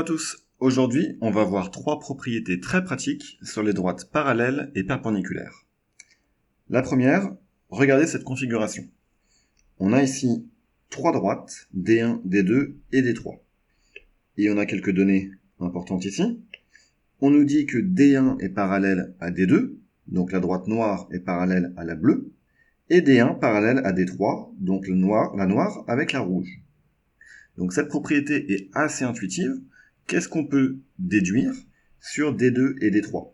tous, aujourd'hui on va voir trois propriétés très pratiques sur les droites parallèles et perpendiculaires. La première, regardez cette configuration. On a ici trois droites, D1, D2 et D3. Et on a quelques données importantes ici. On nous dit que D1 est parallèle à D2, donc la droite noire est parallèle à la bleue, et D1 parallèle à D3, donc la noire avec la rouge. Donc cette propriété est assez intuitive. Qu'est-ce qu'on peut déduire sur D2 et D3 ?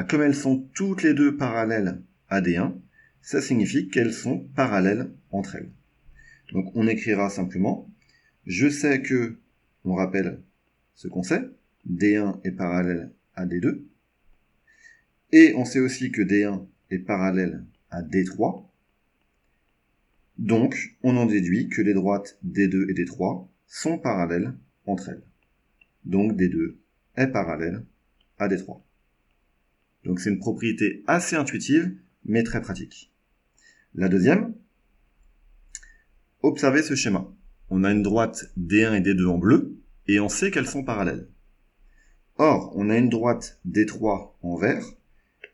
Comme elles sont toutes les deux parallèles à D1, ça signifie qu'elles sont parallèles entre elles. Donc on écrira simplement, je sais que, on rappelle ce qu'on sait, D1 est parallèle à D2, et on sait aussi que D1 est parallèle à D3, donc on en déduit que les droites D2 et D3 sont parallèles entre elles. Donc D2 est parallèle à D3. Donc c'est une propriété assez intuitive, mais très pratique. La deuxième, observez ce schéma. On a une droite D1 et D2 en bleu, et on sait qu'elles sont parallèles. Or, on a une droite D3 en vert,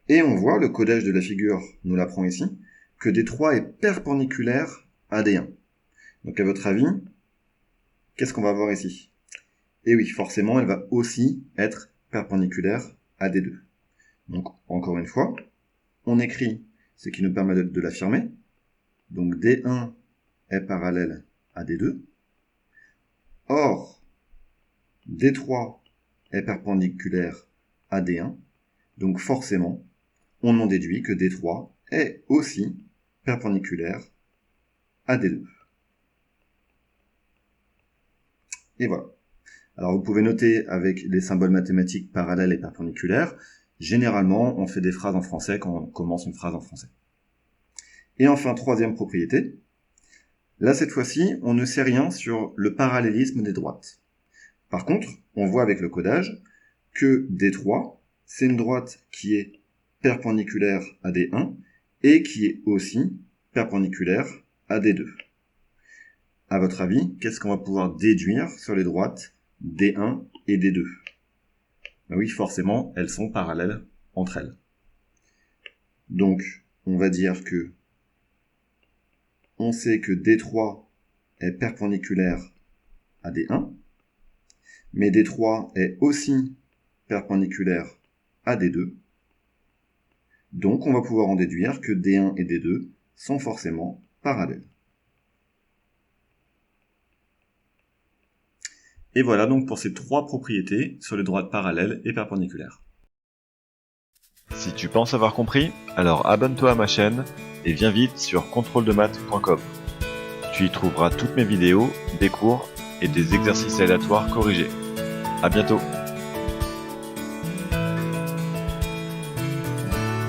et on voit, le codage de la figure nous l'apprend ici, que D3 est perpendiculaire à D1. Donc à votre avis, qu'est-ce qu'on va voir ici ? Et oui, forcément, elle va aussi être perpendiculaire à D2. Donc, encore une fois, on écrit ce qui nous permet de l'affirmer. Donc, D1 est parallèle à D2. Or, D3 est perpendiculaire à D1. Donc, forcément, on en déduit que D3 est aussi perpendiculaire à D2. Et voilà. Alors vous pouvez noter avec les symboles mathématiques parallèles et perpendiculaires, généralement on fait des phrases en français quand on commence une phrase en français. Et enfin, troisième propriété, là cette fois-ci on ne sait rien sur le parallélisme des droites. Par contre, on voit avec le codage que D3, c'est une droite qui est perpendiculaire à D1 et qui est aussi perpendiculaire à D2. À votre avis, qu'est-ce qu'on va pouvoir déduire sur les droites D1 et D2 ? Oui, forcément, elles sont parallèles entre elles. Donc, on va dire que on sait que D3 est perpendiculaire à D1, mais D3 est aussi perpendiculaire à D2. Donc, on va pouvoir en déduire que D1 et D2 sont forcément parallèles. Et voilà donc pour ces trois propriétés sur les droites parallèles et perpendiculaires. Si tu penses avoir compris, alors abonne-toi à ma chaîne et viens vite sur contrôledemaths.com. Tu y trouveras toutes mes vidéos, des cours et des exercices aléatoires corrigés. À bientôt!